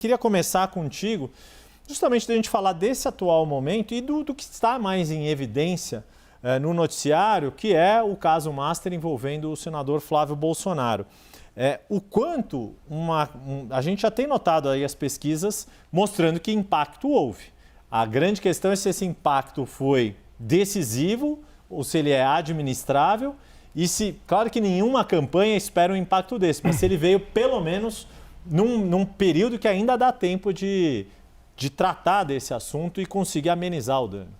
Queria começar contigo, justamente da gente falar desse atual momento e do que está mais em evidência no noticiário, que é o caso Master envolvendo o senador Flávio Bolsonaro. O quanto a gente já tem notado aí as pesquisas mostrando que impacto houve. A grande questão é se esse impacto foi decisivo ou se ele é administrável e se, claro que nenhuma campanha espera um impacto desse, mas se ele veio pelo menos num período que ainda dá tempo de tratar desse assunto e conseguir amenizar o dano.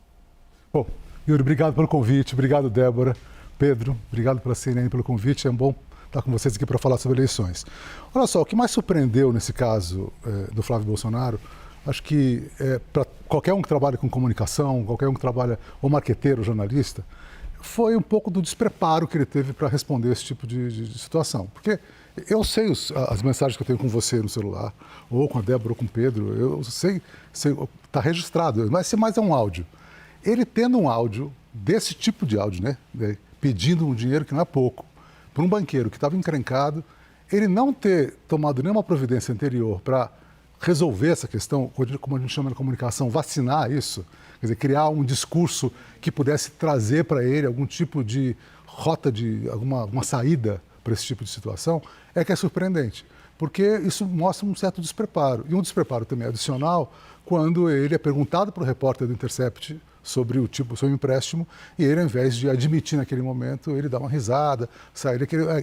Bom, Yuri, obrigado pelo convite, obrigado, Débora, Pedro, obrigado pela CNN pelo convite, é bom estar com vocês aqui para falar sobre eleições. Olha só, o que mais surpreendeu nesse caso do Flávio Bolsonaro, acho que para qualquer um que trabalha com comunicação, qualquer um que trabalha, ou marqueteiro, ou jornalista, foi um pouco do despreparo que ele teve para responder esse tipo de situação. Porque eu sei as mensagens que eu tenho com você no celular, ou com a Débora, ou com o Pedro, eu sei, está registrado, mas é um áudio. Ele tendo um áudio, desse tipo de áudio, né, pedindo um dinheiro que não é pouco, para um banqueiro que estava encrencado, ele não ter tomado nenhuma providência anterior para resolver essa questão, como a gente chama na comunicação, vacinar isso, quer dizer, criar um discurso que pudesse trazer para ele algum tipo de rota, alguma saída para esse tipo de situação, é que é surpreendente, porque isso mostra um certo despreparo. E um despreparo também adicional, quando ele é perguntado para o repórter do Intercept sobre o empréstimo, e ele, ao invés de admitir naquele momento, ele dá uma risada, sai.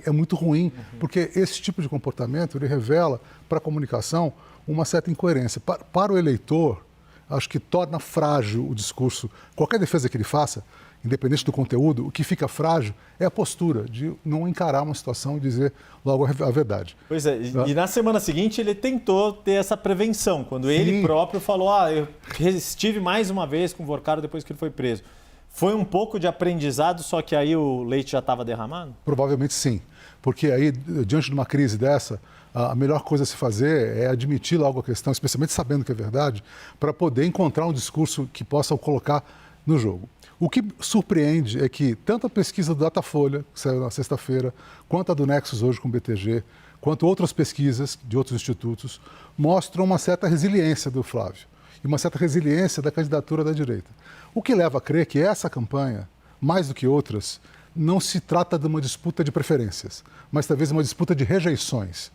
É muito ruim, porque esse tipo de comportamento, ele revela para a comunicação uma certa incoerência. Para o eleitor, acho que torna frágil o discurso. Qualquer defesa que ele faça, independente do conteúdo, o que fica frágil é a postura de não encarar uma situação e dizer logo a verdade. Pois é, e na semana seguinte ele tentou ter essa prevenção, quando ele próprio falou, eu estive mais uma vez com o Vorcaro depois que ele foi preso. Foi um pouco de aprendizado, só que aí o leite já estava derramado? Provavelmente sim, porque aí, diante de uma crise dessa, a melhor coisa a se fazer é admitir logo a questão, especialmente sabendo que é verdade, para poder encontrar um discurso que possa o colocar no jogo. O que surpreende é que tanto a pesquisa do Datafolha, que saiu na sexta-feira, quanto a do Nexus hoje com o BTG, quanto outras pesquisas de outros institutos, mostram uma certa resiliência do Flávio e uma certa resiliência da candidatura da direita. O que leva a crer que essa campanha, mais do que outras, não se trata de uma disputa de preferências, mas talvez uma disputa de rejeições.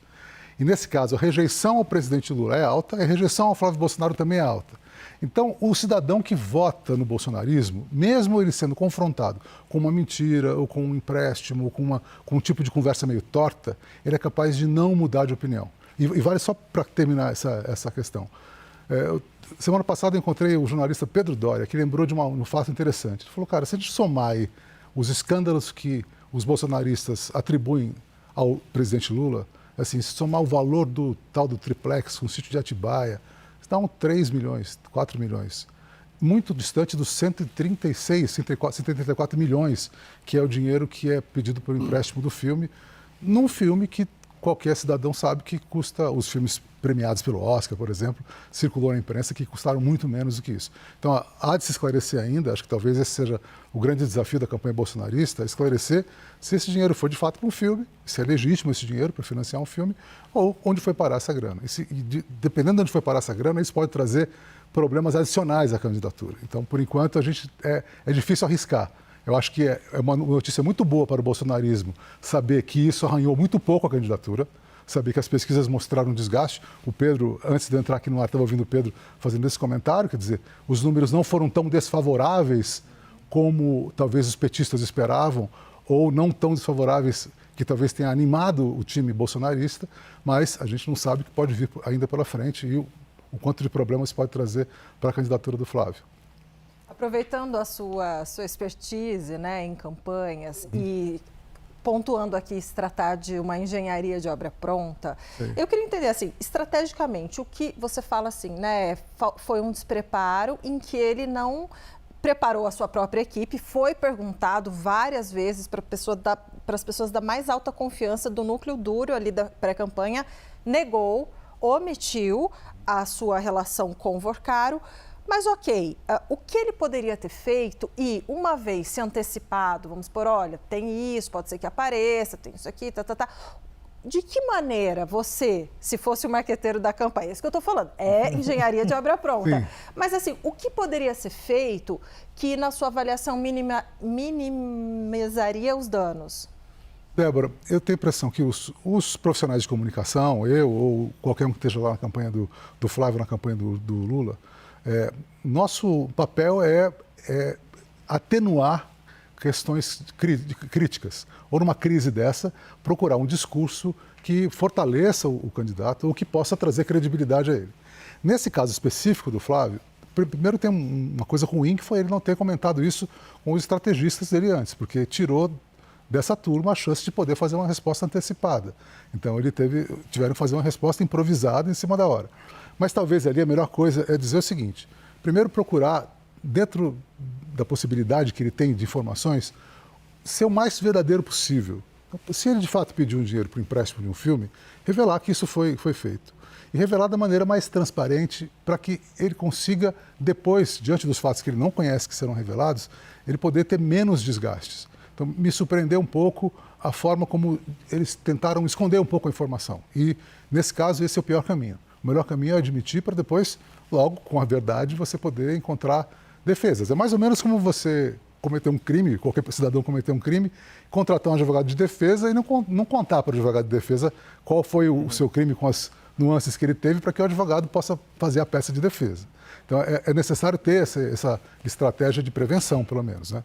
E nesse caso, a rejeição ao presidente Lula é alta, a rejeição ao Flávio Bolsonaro também é alta. Então, o cidadão que vota no bolsonarismo, mesmo ele sendo confrontado com uma mentira, ou com um empréstimo, ou com um tipo de conversa meio torta, ele é capaz de não mudar de opinião. E vale só para terminar essa questão. Semana passada eu encontrei o jornalista Pedro Doria, que lembrou de um fato interessante. Ele falou, cara, se a gente somar aí os escândalos que os bolsonaristas atribuem ao presidente Lula, assim, se somar o valor do tal do triplex com o sítio de Atibaia, estão 3 milhões, 4 milhões, muito distante dos 134 milhões, que é o dinheiro que é pedido pelo empréstimo do filme, num filme que qualquer cidadão sabe que custa, os filmes premiados pelo Oscar, por exemplo, circulou na imprensa que custaram muito menos do que isso. Então, há de se esclarecer ainda, acho que talvez esse seja o grande desafio da campanha bolsonarista, esclarecer se esse dinheiro foi de fato para um filme, se é legítimo esse dinheiro para financiar um filme, ou onde foi parar essa grana. Dependendo de onde foi parar essa grana, isso pode trazer problemas adicionais à candidatura. Então, por enquanto, é difícil arriscar. Eu acho que é uma notícia muito boa para o bolsonarismo saber que isso arranhou muito pouco a candidatura, saber que as pesquisas mostraram um desgaste. O Pedro, antes de entrar aqui no ar, estava ouvindo o Pedro fazendo esse comentário, quer dizer, os números não foram tão desfavoráveis como talvez os petistas esperavam, ou não tão desfavoráveis que talvez tenha animado o time bolsonarista, mas a gente não sabe o que pode vir ainda pela frente e o quanto de problemas pode trazer para a candidatura do Flávio. Aproveitando a sua expertise, né, em campanhas e pontuando aqui se tratar de uma engenharia de obra pronta, eu queria entender, assim, estrategicamente, o que você fala assim, né, foi um despreparo em que ele não preparou a sua própria equipe, foi perguntado várias vezes para as pessoas da mais alta confiança do núcleo duro ali da pré-campanha, negou, omitiu a sua relação com o Vorcaro. Mas ok, o que ele poderia ter feito e, uma vez se antecipado, vamos por, olha, tem isso, pode ser que apareça, tem isso aqui, de que maneira você, se fosse o marqueteiro da campanha, isso que eu estou falando, é engenharia de obra pronta. Sim. Mas assim, o que poderia ser feito que na sua avaliação minimizaria os danos? Débora, eu tenho a impressão que os profissionais de comunicação, eu ou qualquer um que esteja lá na campanha do Flávio, na campanha do Lula, nosso papel é atenuar questões críticas. Ou numa crise dessa, procurar um discurso que fortaleça o candidato ou que possa trazer credibilidade a ele. Nesse caso específico do Flávio, primeiro tem uma coisa ruim, que foi ele não ter comentado isso com os estrategistas dele antes, porque tirou dessa turma a chance de poder fazer uma resposta antecipada. Então, tiveram que fazer uma resposta improvisada em cima da hora. Mas talvez ali a melhor coisa é dizer o seguinte: primeiro procurar, dentro da possibilidade que ele tem de informações, ser o mais verdadeiro possível. Se ele de fato pediu um dinheiro para o empréstimo de um filme, revelar que isso foi feito. E revelar da maneira mais transparente para que ele consiga, depois, diante dos fatos que ele não conhece que serão revelados, ele poder ter menos desgastes. Então, me surpreendeu um pouco a forma como eles tentaram esconder um pouco a informação. E, nesse caso, esse é o pior caminho. O melhor caminho é admitir para depois, logo, com a verdade, você poder encontrar defesas. É mais ou menos como você cometer um crime, qualquer cidadão cometer um crime, contratar um advogado de defesa e não contar para o advogado de defesa qual foi o seu crime com as nuances que ele teve, para que o advogado possa fazer a peça de defesa. Então, é necessário ter essa estratégia de prevenção, pelo menos, né?